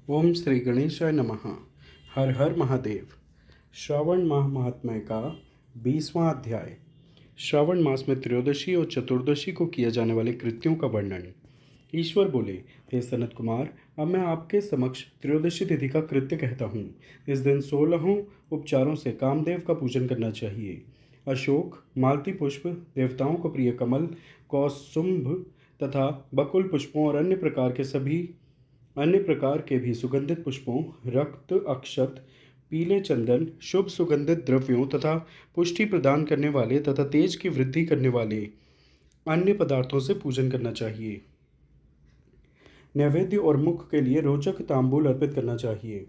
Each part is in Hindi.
ओम श्री गणेशाय नमः। हर हर महादेव। श्रावण माह महात्म्य का 20वां अध्याय। श्रावण मास में त्रयोदशी और चतुर्दशी को किए जाने वाले कृत्यों का वर्णन। ईश्वर बोले, हे सनत कुमार, अब मैं आपके समक्ष त्रयोदशी तिथि का कृत्य कहता हूँ। इस दिन 16 उपचारों से कामदेव का पूजन करना चाहिए। अशोक, मालती पुष्प, देवताओं को प्रिय कमल, कौसुंभ तथा बकुल पुष्पों और अन्य प्रकार के भी सुगंधित पुष्पों, रक्त अक्षत, पीले चंदन, शुभ सुगंधित द्रव्यों तथा पुष्टि प्रदान करने वाले तथा तेज की वृद्धि करने वाले अन्य पदार्थों से पूजन करना चाहिए। नैवेद्य और मुख के लिए रोचक तांबूल अर्पित करना चाहिए।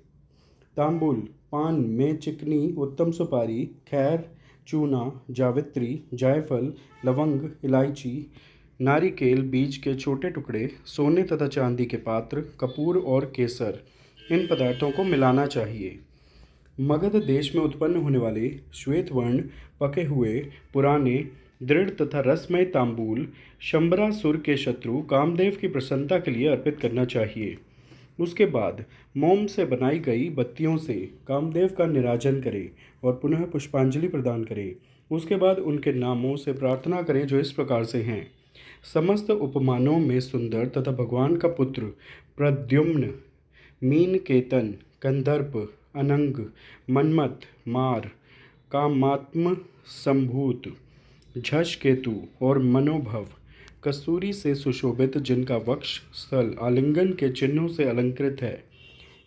तांबूल पान में चिकनी उत्तम सुपारी, खैर, चूना, जावित्री, जायफल, लवंग, इलायची, नारिकेल बीज के छोटे टुकड़े, सोने तथा चांदी के पात्र, कपूर और केसर, इन पदार्थों को मिलाना चाहिए। मगध देश में उत्पन्न होने वाले श्वेत वर्ण पके हुए पुराने दृढ़ तथा रसमय तांबूल शंबरासुर के शत्रु कामदेव की प्रसन्नता के लिए अर्पित करना चाहिए। उसके बाद मोम से बनाई गई बत्तियों से कामदेव का निराजन करें और पुनः पुष्पांजलि प्रदान करें। उसके बाद उनके नामों से प्रार्थना करें जो इस प्रकार से हैं। समस्त उपमानों में सुंदर तथा भगवान का पुत्र प्रद्युम्न, मीनकेतन, कंदर्प, अनंग, मन्मथ, मार, कामात्म संभूत, झष केतु और मनोभव, कस्तूरी से सुशोभित, जिनका वक्ष स्थल आलिंगन के चिन्हों से अलंकृत है।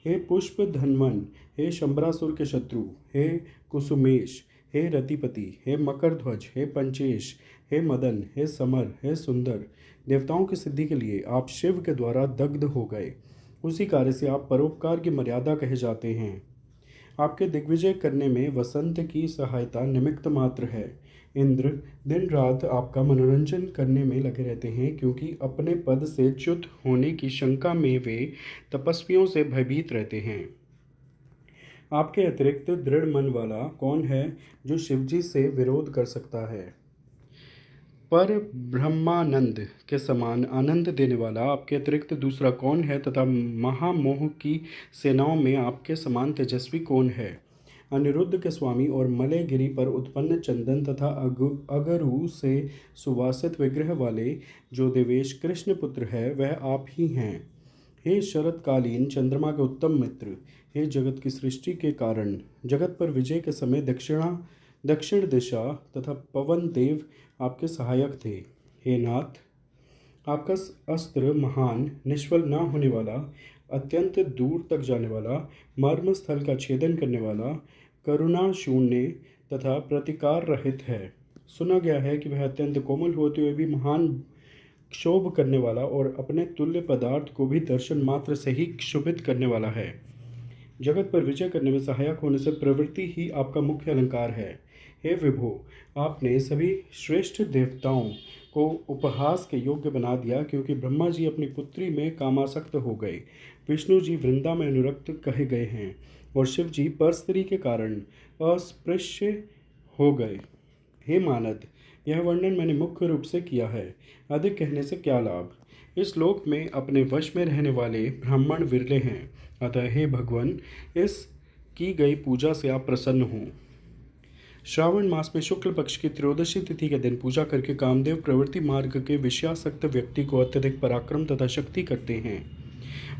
हे पुष्प धनवन, हे शंबरासुर के शत्रु, हे कुसुमेश, हे रतिपति, हे मकरध्वज, हे पंचेश, हे मदन, हे समर, हे सुंदर, देवताओं की सिद्धि के लिए आप शिव के द्वारा दग्ध हो गए। उसी कार्य से आप परोपकार की मर्यादा कहे जाते हैं। आपके दिग्विजय करने में वसंत की सहायता निमित्त मात्र है। इंद्र दिन रात आपका मनोरंजन करने में लगे रहते हैं, क्योंकि अपने पद से च्युत होने की शंका में वे तपस्वियों से भयभीत रहते हैं। आपके अतिरिक्त दृढ़ मन वाला कौन है जो शिवजी से विरोध कर सकता है। पर ब्रह्मानंद के समान आनंद देने वाला आपके अतिरिक्त दूसरा कौन है तथा महामोह की सेनाओं में आपके समान तेजस्वी कौन है। अनिरुद्ध के स्वामी और मलयगिरी पर उत्पन्न चंदन तथा अगरु से सुवासित विग्रह वाले जो देवेश कृष्ण पुत्र है वह आप ही हैं। हे शरतकालीन चंद्रमा के उत्तम मित्र, हे जगत की सृष्टि के कारण, जगत पर विजय के समय दक्षिण दिशा तथा पवन देव आपके सहायक थे। हे नाथ, आपका अस्त्र महान, निष्फल न होने वाला, अत्यंत दूर तक जाने वाला, मर्म स्थल का छेदन करने वाला, करुणा शून्य तथा प्रतिकार रहित है। सुना गया है कि वह अत्यंत कोमल होते हुए भी महान क्षोभ करने वाला और अपने तुल्य पदार्थ को भी दर्शन मात्र से ही क्षुभित करने वाला है। जगत पर विजय करने में सहायक होने से प्रवृत्ति ही आपका मुख्य अलंकार है। हे विभो, आपने सभी श्रेष्ठ देवताओं को उपहास के योग्य बना दिया, क्योंकि ब्रह्मा जी अपनी पुत्री में कामासक्त हो गए, विष्णु जी वृंदा में अनुरक्त कहे गए हैं और शिव जी परस्त्री के कारण अस्पृश्य हो गए। हे मानद, यह वर्णन मैंने मुख्य रूप से किया है, अधिक कहने से क्या लाभ। इस लोक में अपने वश में रहने वाले ब्राह्मण विरले हैं, अतः हे भगवान, इस की गई पूजा से आप प्रसन्न हों। श्रावण मास में शुक्ल पक्ष की त्रयोदशी तिथि के दिन पूजा करके कामदेव प्रवृत्ति मार्ग के विषयासक्त व्यक्ति को अत्यधिक पराक्रम तथा शक्ति करते हैं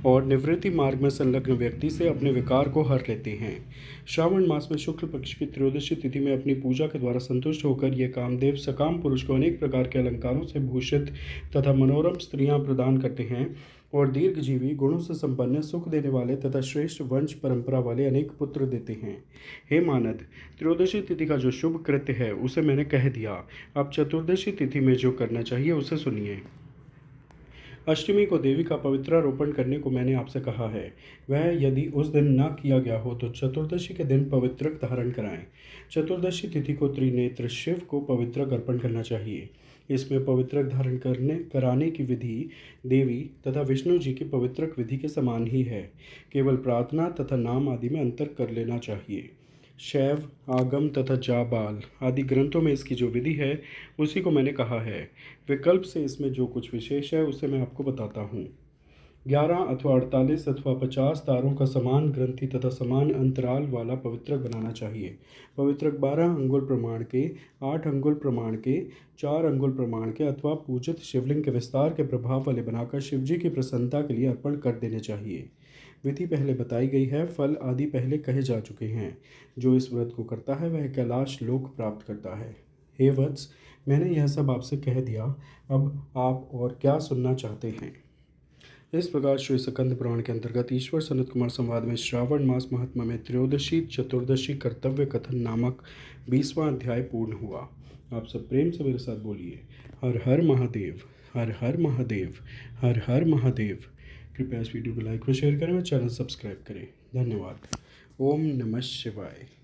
और निवृत्ति मार्ग में संलग्न व्यक्ति से अपने विकार को हर लेते हैं। श्रावण मास में शुक्ल पक्ष की त्रयोदशी तिथि में अपनी पूजा के द्वारा संतुष्ट होकर ये कामदेव सकाम पुरुष को अनेक प्रकार के अलंकारों से भूषित तथा मनोरम स्त्रियां प्रदान करते हैं और दीर्घजीवी, गुणों से संपन्न, सुख देने वाले तथा श्रेष्ठ वंश परंपरा वाले अनेक पुत्र देते हैं। हे मानद, त्रयोदशी तिथि का जो शुभ कृत्य है उसे मैंने कह दिया। अब चतुर्दशी तिथि में जो करना चाहिए उसे सुनिए। अष्टमी को देवी का पवित्रारोपण करने को मैंने आपसे कहा है। वह यदि उस दिन न किया गया हो तो चतुर्दशी के दिन पवित्रक धारण कराएं। चतुर्दशी तिथि को त्रिनेत्र शिव को पवित्रक अर्पण करना चाहिए। इसमें पवित्रक धारण कराने की विधि देवी तथा विष्णु जी की पवित्रक विधि के समान ही है। केवल प्रार्थना तथा नाम आदि में अंतर कर लेना चाहिए। शैव, आगम तथा जाबाल आदि ग्रंथों में इसकी जो विधि है उसी को मैंने कहा है। विकल्प से इसमें जो कुछ विशेष है उसे मैं आपको बताता हूँ। 11 अथवा 48 अथवा 50 तारों का समान ग्रंथि तथा समान अंतराल वाला पवित्रक बनाना चाहिए। पवित्रक 12 अंगुल प्रमाण के, 8 अंगुल प्रमाण के, 4 अंगुल प्रमाण के अथवा पूजित शिवलिंग के विस्तार के प्रभाव वाले बनाकर शिवजी की प्रसन्नता के लिए अर्पण कर देने चाहिए। विधि पहले बताई गई है, फल आदि पहले कहे जा चुके हैं। जो इस व्रत को करता है वह कैलाश लोक प्राप्त करता है। हे वत्स, मैंने यह सब आपसे कह दिया, अब आप और क्या सुनना चाहते हैं? इस प्रकार श्री स्कंद पुराण के अंतर्गत ईश्वर सनत कुमार संवाद में श्रावण मास महात्मा में त्रयोदशी चतुर्दशी कर्तव्य कथन नामक 20वां अध्याय पूर्ण हुआ। आप सब प्रेम से मेरे साथ बोलिए, हर हर महादेव, हर हर महादेव, हर हर महादेव। कृपया इस वीडियो को लाइक व शेयर करें और चैनल सब्सक्राइब करें। धन्यवाद। ओम नमः शिवाय।